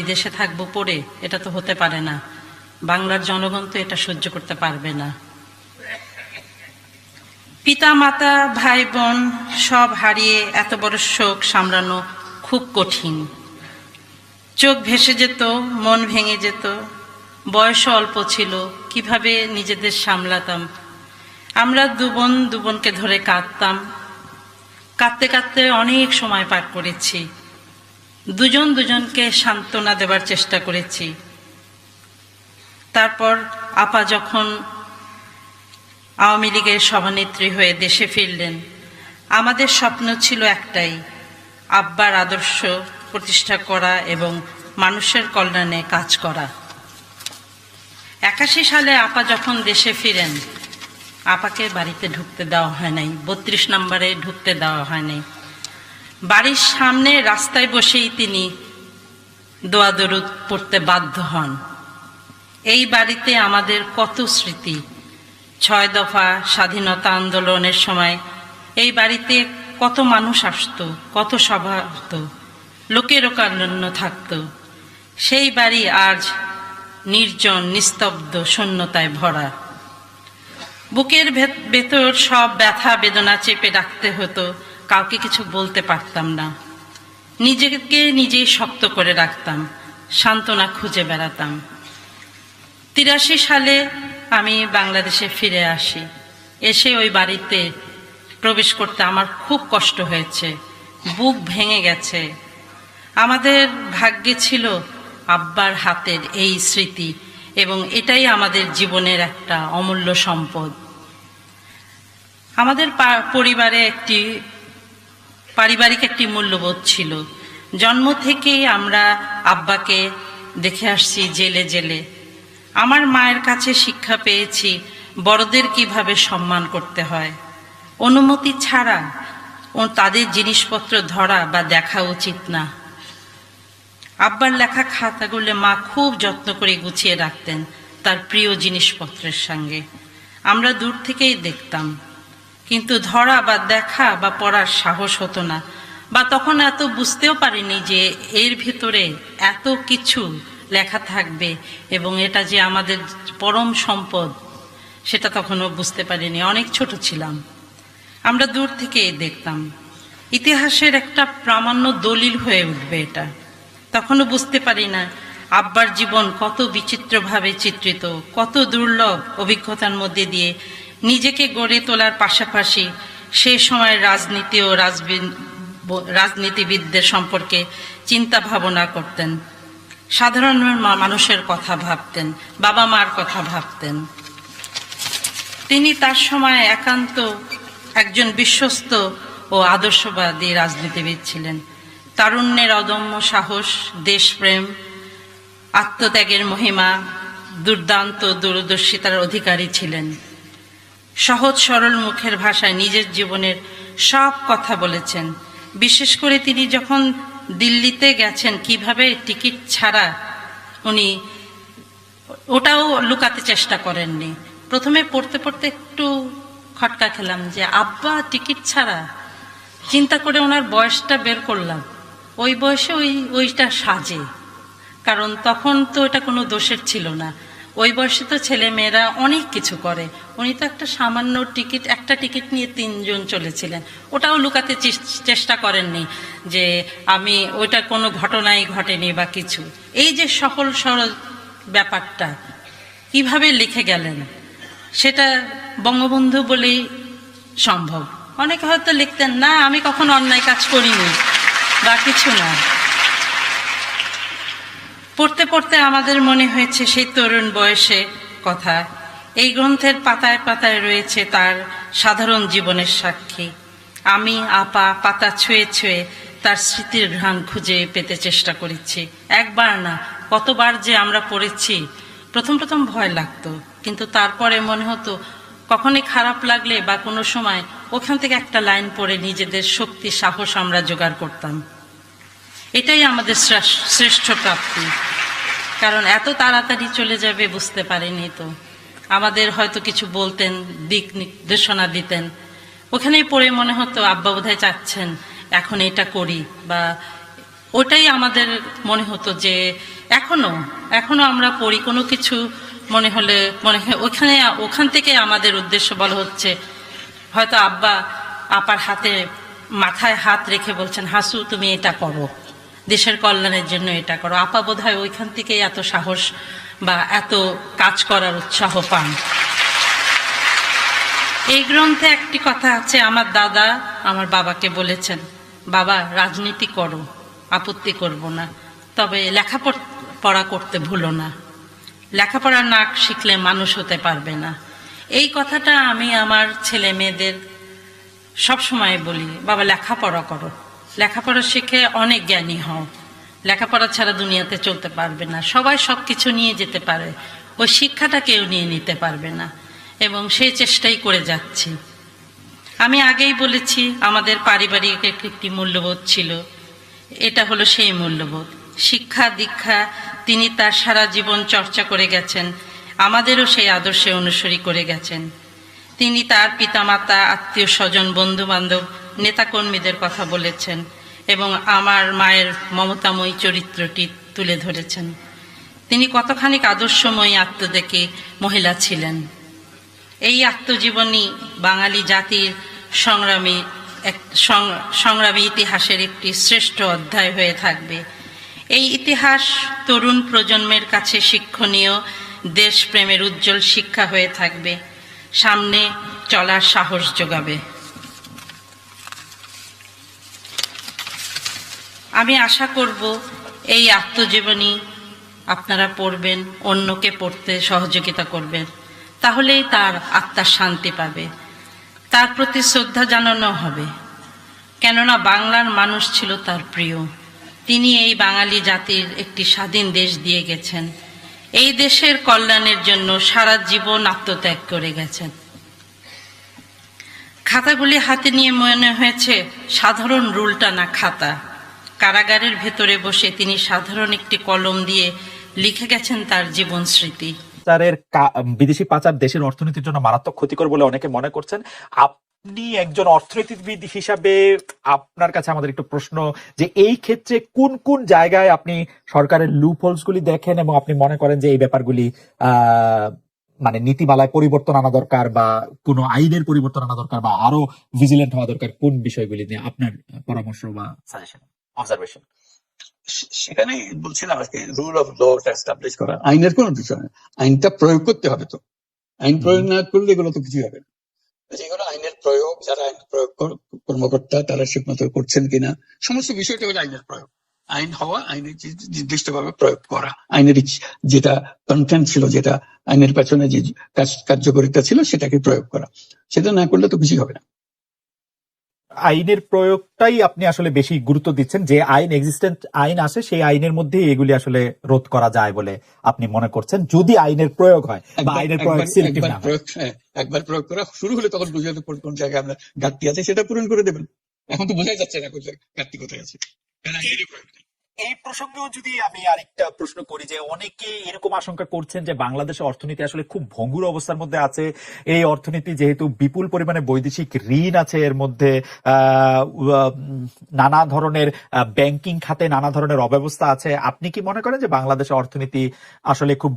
বিদেশে থাকবো পড়ে, এটা তো হতে পারে না। বাংলার জনগণ তো এটা সহ্য করতে পারবে না। পিতা মাতা ভাই বোন সব হারিয়ে এত বড় শোক সামলানো খুব কঠিন। চোখ ভেসে যেত, মন ভেঙে যেত। বয়স অল্প ছিল, কিভাবে নিজেদের সামলাতাম। আমরা দুবোনকে ধরে কাঁদতাম। কাঁদতে কাঁদতে অনেক সময় পার করেছি। দুজনকে সান্ত্বনা দেবার চেষ্টা করেছি। তারপর আপা যখন আওয়ামী লীগের সভানেত্রী হয়ে দেশে ফিরলেন, আমাদের স্বপ্ন ছিল একটাই, আব্বার আদর্শ প্রতিষ্ঠা করা এবং মানুষের কল্যাণে কাজ করা। 81 সালে আপা যখন দেশে ফিরেন, আপাকে বাড়িতে ঢুকতে দেওয়া হয় নাই, 32 নম্বরে ঢুকতে দেওয়া হয় নাই। বাড়ির সামনে রাস্তায় বসেই তিনি দোয়া দরুদ পড়তে বাধ্য হন। এই বাড়িতে আমাদের কত স্মৃতি। 6 দফা স্বাধীনতা আন্দোলনের সময় এই বাড়িতে কত মানুষ আসতো, কত সভা হতো, লোকের কান্না থাকতো। সেই বাড়ি আজ নির্জন, নিস্তব্ধ, শূন্যতায় ভরা। বুকের ভেতর সব ব্যথা বেদনা চেপে রাখতে হতো, কাউকে কিছু বলতে পারতাম না। নিজেকে নিজেই শক্ত করে রাখতাম, সান্ত্বনা খুঁজে বেড়াতাম। 83 সালে আমি বাংলাদেশে ফিরে আসি। এসে ওই বাড়িতে প্রবেশ করতে আমার খুব কষ্ট হয়েছে, বুক ভেঙে গেছে। আমাদের ভাগ্যে ছিল আব্বার হাতের এই স্মৃতি, এবং এটাই আমাদের জীবনের একটা অমূল্য সম্পদ। আমাদের পারিবারিক একটি মূল্যবোধ ছিল। জন্ম থেকেই আমরা আব্বাকে দেখে আসছি জেলে জেলে। আমার মায়ের কাছে শিক্ষা পেয়েছি বড়দের কিভাবে সম্মান করতে হয়। অনুমতি ছাড়া তাদের জিনিসপত্র ধরা বা দেখা উচিত না। আব্বার লেখা খাতাগুলো মা খুব যত্ন করে গুছিয়ে রাখতেন তার প্রিয় জিনিসপত্রের সঙ্গে। আমরা দূর থেকেই দেখতাম, কিন্তু ধরা বা দেখা বা পড়ার সাহস হতো না, বা তখন এত বুঝতেও পারিনি যে এর ভিতরে এত কিছু লেখা থাকবে এবং এটা যে আমাদের পরম সম্পদ, সেটা তখনও বুঝতে পারিনি। অনেক ছোট ছিলাম। আমরা দূর থেকেই দেখতাম। ইতিহাসের একটা প্রামাণ্য দলিল হয়ে উঠবে এটা। তখনও বুঝতে পারি না আব্বার জীবন কত বিচিত্রভাবে চিত্রিত, কত দুর্লভ অভিজ্ঞতার মধ্যে দিয়ে নিজেকে গড়ে তোলার পাশাপাশি সে সময় রাজনীতি ও রাজনীতিবিদদের সম্পর্কে চিন্তা ভাবনা করতেন। সাধারণ মানুষের কথা ভাবতেন, বাবা মার কথা ভাবতেন। তিনি তার সময় একান্ত একজন বিশ্বস্ত ও আদর্শবাদী রাজনীতিবিদ ছিলেন। তারুণ্যের অদম্য সাহস, দেশপ্রেম, আত্মত্যাগের মহিমা, দুর্দান্ত দূরদর্শিতার অধিকারী ছিলেন। সহজ সরল মুখের ভাষায় নিজের জীবনের সব কথা বলেছেন। বিশেষ করে তিনি যখন দিল্লিতে গেছেন, কিভাবে টিকিট ছাড়া উনি ওটাও লুকাতে চেষ্টা করেননি। প্রথমে পড়তে পড়তে একটু খটকা খেলাম যে আব্বা টিকিট ছাড়া। চিন্তা করে ওনার বয়সটা বের করলাম। ওই বয়সে ওইটা সাজে, কারণ তখন তো এটা কোনো দোষের ছিল না। ওই বয়সে তো ছেলে মেয়েরা অনেক কিছু করে। উনি তো একটা সামান্য একটা টিকিট নিয়ে 3 জন চলেছিলেন। ওটাও লুকাতে চেষ্টা করেননি যে আমি ওইটা কোনো ঘটনাই ঘটেনি বা কিছু। এই যে সহজ সরল ব্যাপারটা কিভাবে লিখে গেলেন, সেটা বঙ্গবন্ধু বলেই সম্ভব। অনেকে হয়তো লিখতেন না আমি কখনো অন্যায় কাজ করিনি বা কিছু না। পড়তে পড়তে আমাদের মনে হয়েছে সেই তরুণ বয়সে কথা। এই গ্রন্থের পাতায় পাতায় রয়েছে তার সাধারণ জীবনের সাক্ষী। আমি আপা পাতা ছুঁয়ে ছুঁয়ে তার স্মৃতির ঘ্রাণ খুঁজে পেতে চেষ্টা করেছি। একবার না, কতবার যে আমরা পড়েছি। প্রথম ভয় লাগতো, কিন্তু তারপরে মনে হতো কখনই খারাপ লাগলে বা কোনো সময় ওখান থেকে একটা লাইন পড়ে নিজেদের শক্তি সাহস আমরা জোগাড় করতাম। এটাই আমাদের শ্রেষ্ঠ প্রাপ্তি। কারণ এত তাড়াতাড়ি চলে যাবে বুঝতে পারিনি তো। আমাদের হয়তো কিছু বলতেন, দিক নির্দেশনা দিতেন, ওখানেই পড়ে মনে হতো আব্বা বোধহয় চাচ্ছেন এখন এটা করি বা ওটাই আমাদের মনে হতো যে এখনো এখনো আমরা পড়ি কোনো কিছু মনে হলে মনে হয় ওখান থেকে আমাদের উদ্দেশ্য বলা হচ্ছে, হয়তো আব্বা আপার হাতে মাথায় হাত রেখে বলছেন, হাসু তুমি এটা করো, দেশের কল্যাণের জন্য এটা করো। আপা বোধহয় ওইখান থেকেই এত সাহস বা এত কাজ করার উৎসাহ পান। এই গ্রন্থে একটি কথা আছে, আমার দাদা আমার বাবাকে বলেছেন, বাবা রাজনীতি করো, আপত্তি করব না, তবে লেখাপড়া করতে ভুলো না, লেখাপড়া না শিখলে মানুষ হতে পারবে না। এই কথাটা আমি আমার ছেলে মেয়েদের সব সময় বলি, বাবা লেখাপড়া করো, লেখাপড়া শিখে অনেক জ্ঞানী হও, লেখাপড়া ছাড়া দুনিয়াতে চলতে পারবে না। সবাই সব কিছু নিয়ে যেতে পারে, ওই শিক্ষাটা কেউ নিয়ে নিতে পারবে না, এবং সেই চেষ্টাই করে যাচ্ছি। আমি আগেই বলেছি আমাদের পারিবারিক একটি মূল্যবোধ ছিল, এটা হলো সেই মূল্যবোধ, শিক্ষা দীক্ষা। তিনি তার সারা জীবন চর্চা করে গেছেন, আমাদেরও সেই আদর্শে অনুসরী করে গেছেন। তিনি তার পিতামাতা, আত্মীয় স্বজন, বন্ধু বান্ধব, নেতাকর্মীদের কথা বলেছেন এবং আমার মায়ের মমতাময়ী চরিত্রটি তুলে ধরেছেন। তিনি কতখানি আদর্শময়ী আত্মদেখী মহিলা ছিলেন। এই আত্মজীবনী বাঙালি জাতির সংগ্রামী ইতিহাসের একটি শ্রেষ্ঠ অধ্যায় হয়ে থাকবে। এই ইতিহাস তরুণ প্রজন্মের কাছে শিক্ষণীয়, দেশপ্রেমের উজ্জ্বল শিক্ষা হয়ে থাকবে, সামনে চলার সাহস যোগাবে। আমি আশা করব এই আত্মজীবনী আপনারা পড়বেন, অন্যকে পড়তে সহযোগিতা করবেন, তাহলেই তার আত্মার শান্তি পাবে, তার প্রতি শ্রদ্ধা জানানো হবে। কেননা বাংলার মানুষ ছিল তার প্রিয়। তিনি এই বাঙালি জাতির একটি স্বাধীন দেশ দিয়ে গেছেন, এই দেশের কল্যাণের জন্য সারা জীবন আত্মত্যাগ করে গেছেন। খাতাগুলি হাতে নিয়ে মনে হয়েছে সাধারণ রুলটা না খাতা। কারাগারের ভেতরে বসে তিনি সাধারণ একটি কলম দিয়ে লিখে গেছেন তার জীবন স্মৃতি। বিদেশি পাচার দেশের অর্থনীতির জন্য মারাত্মক ক্ষতিকর বলে অনেকে মনে করছেন। আপনি একজন অর্থনীতিবিদ হিসাবে আপনার কাছে আমাদের একটু প্রশ্ন, যে এই ক্ষেত্রে কোন কোন জায়গায় আপনি সরকারের লুপ হোলস গুলি দেখেন এবং আপনি মনে করেন যে এই ব্যাপারগুলি মানে নীতিমালায় পরিবর্তন আনা দরকার বা কোনো আইনের পরিবর্তন আনা দরকার বা আরো ভিজিলেন্ট হওয়া দরকার, কোন বিষয়গুলি নিয়ে আপনার পরামর্শ বা সাজেশন, অবজারভেশন? সেখানে বলছিলাম আজকে রুল অফ লটা এস্টাবলিশ করা, আইনের কোনো বিষয় না, আইনটা প্রয়োগ করতে হবে। তো আইন প্রয়োগ না করলে এগুলো তো কিছুই হবে না। যেগুলো আইনের প্রয়োগ, যারা আইন প্রয়োগ কর্মকর্তা তারা ঠিক মতো করছেন কিনা, সমস্ত বিষয়টা হলো আইনের প্রয়োগ। আইন হওয়া, আইনের নির্দিষ্টভাবে প্রয়োগ করা, আইনের যেটা কন্টেন্ট ছিল, যেটা আইনের পেছনে যে কার্যকারিতা ছিল সেটাকে প্রয়োগ করা। সেটা না করলে তো কিছুই হবে না। আইনের প্রয়োগটাই আপনি আসলে বেশি গুরুত্ব দিচ্ছেন, যে আইন এক্সিস্টেন্ট আইন আসে সেই আইনের মধ্যে এগুলি আসলে রোধ করা যায় বলে আপনি মনে করছেন, যদি আইনের প্রয়োগ হয় বা আইনের প্রয়োগ সিলেক্টিভ না হয়। একবার প্রয়োগ করা শুরু হলে তখন বুঝে যাবে কোন জায়গায় আপনার ঘাটতি আছে, সেটা পূরণ করে দেবেন। এখন তো বোঝাই যাচ্ছে না কোন ঘাটতি কোথায় আছে, কারণ আইনেরই প্রয়োগ নেই। এই প্রসঙ্গেও যদি আমি আরেকটা প্রশ্ন করি, যে অনেকে এরকম আশঙ্কা করছেন যে বাংলাদেশের অর্থনীতি আসলে খুব ভঙ্গুর অবস্থার মধ্যে আছে। এই অর্থনীতি যেহেতু বিপুল পরিমাণে বৈদেশিক ঋণ আছে, এর মধ্যে নানা ধরনের ব্যাংকিং খাতে নানা ধরনের অব্যবস্থা আছে, আপনি কি মনে করেন যে বাংলাদেশের অর্থনীতি আসলে খুব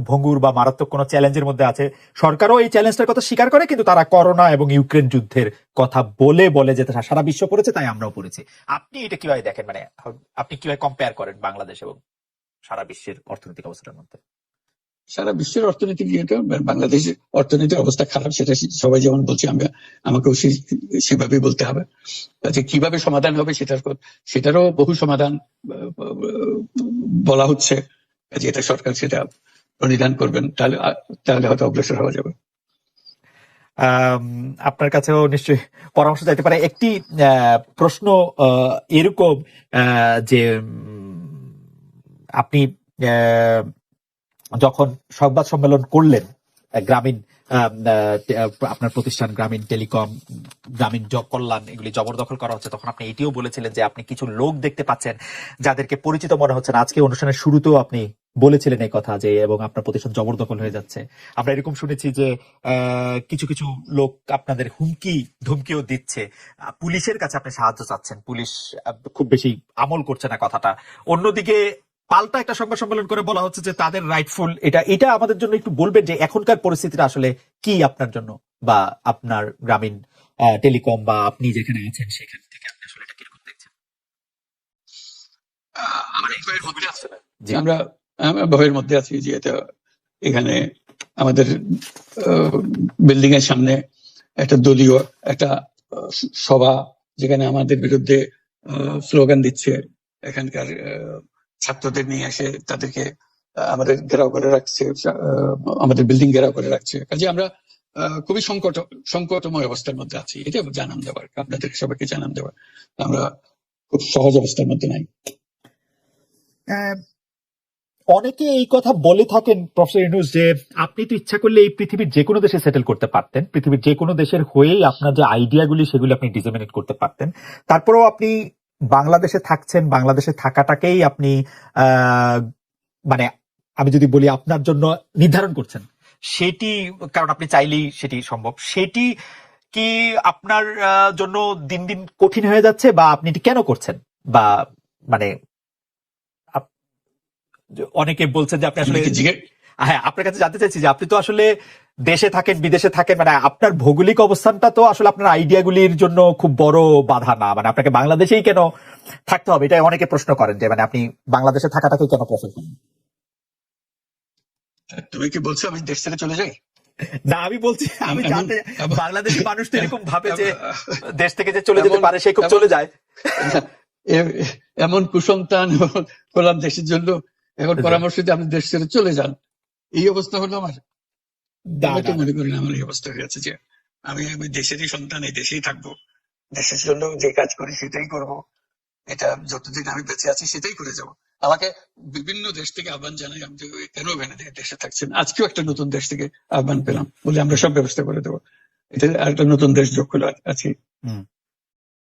ভঙ্গুর বা মারাত্মক কোনো চ্যালেঞ্জের মধ্যে আছে? সরকারও এই চ্যালেঞ্জটার কথা স্বীকার করে, কিন্তু তারা করোনা এবং ইউক্রেন যুদ্ধের কথা বলে যে সারা বিশ্ব পড়েছে তাই আমরাও পড়েছি। আপনি এটা কিভাবে দেখেন, মানে আপনি কিভাবে কম্পেয়ার করেন বাংলাদেশ এবং সারা বিশ্বের অর্থনৈতিক অবস্থার মধ্যে? সারা বিশ্বের অর্থনীতি যেটা, বাংলাদেশের অর্থনীতির অবস্থা খারাপ সেটা সবাই যেমন বলছে, আমাকেও সেভাবেই বলতে হবে। কিভাবে সমাধান হবে সেটারও বহু সমাধান বলা হচ্ছে, যেটা সরকার সেটা প্রণিধান করবেন, তাহলে হয়তো অগ্রসর হওয়া যাবে। আপনার কাছেও নিশ্চয়ই পরামর্শ চাইতে পারে। একটি প্রশ্ন এরকম, যে আপনি যখন সংবাদ সম্মেলন করলেন গ্রামীণ আপনার প্রতিষ্ঠান গ্রামীণ টেলিকম, গ্রামীণ কল্যাণ, এগুলি জবরদখল করা হচ্ছে, তখন আপনি এটিও বলেছিলেন যে আপনি কিছু লোক দেখতে পাচ্ছেন যাদেরকে পরিচিত মনে হচ্ছে না। আজকে অনুষ্ঠানের শুরুতেও আপনি বলেছিলেন এই কথা যে এবং আপনার প্রতিষ্ঠান জবরদখল হয়ে যাচ্ছে। আমরা এরকম শুনেছি যে কিছু কিছু লোক আপনাদের হুমকি ধমকিও দিচ্ছে, পুলিশের কাছে আপনি সাহায্য চাচ্ছেন, পুলিশ খুব বেশি আমল করছে না কথাটা। অন্যদিকে পাল্টা একটা সংবাদ সম্মেলন করে বলা হচ্ছে যে তাদের রাইটফুল। এটা আমাদের জন্য একটু বলবেন যে এখনকার পরিস্থিতিটা আসলে কি আপনার জন্য বা আপনার গ্রামীণ টেলিকম বা আপনি যেখানে আছেন সেখান থেকে আপনি আসলে এটা কিরকম দেখছেন? আমরা এই ভয়ের মধ্যে আছি। জি। আমরা ভয়ের মধ্যে আছি যে এটা এখানে আমাদের বিল্ডিং এর সামনে একটা দলীয় একটা সভা, যেখানে আমাদের বিরুদ্ধে স্লোগান দিচ্ছে, এখানকার ছাত্রদের নিয়ে এসে তাদেরকে আমাদের ঘেরাও করে রাখছে, আমাদের বিল্ডিং ঘেরাও করে রাখছে। কাজে আমরা খুবই সংকটময় অবস্থার মধ্যে আছি। এটা জানান দেওয়ার, আপনাদের সবাইকে জানান দেওয়ার, আমরা খুব সহজ অবস্থার মধ্যে নাই। অনেকে এই কথা বলে থাকেন প্রফেসর ইউনূস যে আপনি তো ইচ্ছা করলে এই পৃথিবীর যে কোনো দেশে সেটেল করতে পারতেন, পৃথিবীর যে কোনো দেশের হয়েই আপনার যে আইডিয়াগুলি সেগুলি আপনি ডিসেমিনেট করতে পারতেন, তারপরেও আপনি বাংলাদেশে থাকছেন, বাংলাদেশে থাকাটাকেই আপনি মানে আমি যদি বলি আপনার জন্য নির্ধারণ করছেন, সেটি কারণ আপনি চাইলেই সেটি সম্ভব, সেটি কি আপনার জন্য দিন দিন কঠিন হয়ে যাচ্ছে বা আপনি এটি কেন করছেন? বা মানে অনেকে বলছেন যে আপনি আসলে, হ্যাঁ আপনার কাছে জানতে চাইছি যে আপনি তো আসলে দেশে থাকেন বিদেশে থাকেন, মানে আপনার ভৌগোলিক অবস্থানটা তো আসলে আপনার আইডিয়াগুলির জন্য খুব বড় বাধা না, মানে আপনাকে বাংলাদেশেই কেন থাকতে হবে? এটা অনেকে প্রশ্ন করেন যে মানে আপনি বাংলাদেশে থাকাটাকে কেন প্রেফার করেন? তুমি কি বলছো আমি দেশ ছেড়ে চলে যাই? না, আমি বলছি আমি জানতে, বাংলাদেশি মানুষ তো এরকম ভাবে যে দেশ থেকে যে চলে যেতে পারে সে খুব চলে যায়। এমন কুসন্তান হলাম দেশের জন্য, এখন পরামর্শ দিয়ে আপনি দেশ ছেড়ে চলে যান, এই অবস্থা হলো আমার? মনে করি না আমার এই অবস্থা হয়ে গেছে যে আমি দেশেরই সন্তান, এই দেশেই থাকবো, দেশের জন্য যে কাজ করি সেটাই করব, এটা যতদিন আমি বেঁচে আছি সেটাই করে যাব। আমাকে বিভিন্ন দেশ থেকে আহ্বান জানাই, আমি কেন এখানে দেশে থাকছেন। আজকেও একটা নতুন দেশ থেকে আহ্বান পেলাম, বলে আমরা সব ব্যবস্থা করে দেবো, এটা একটা নতুন দেশ যোগ করে আছি।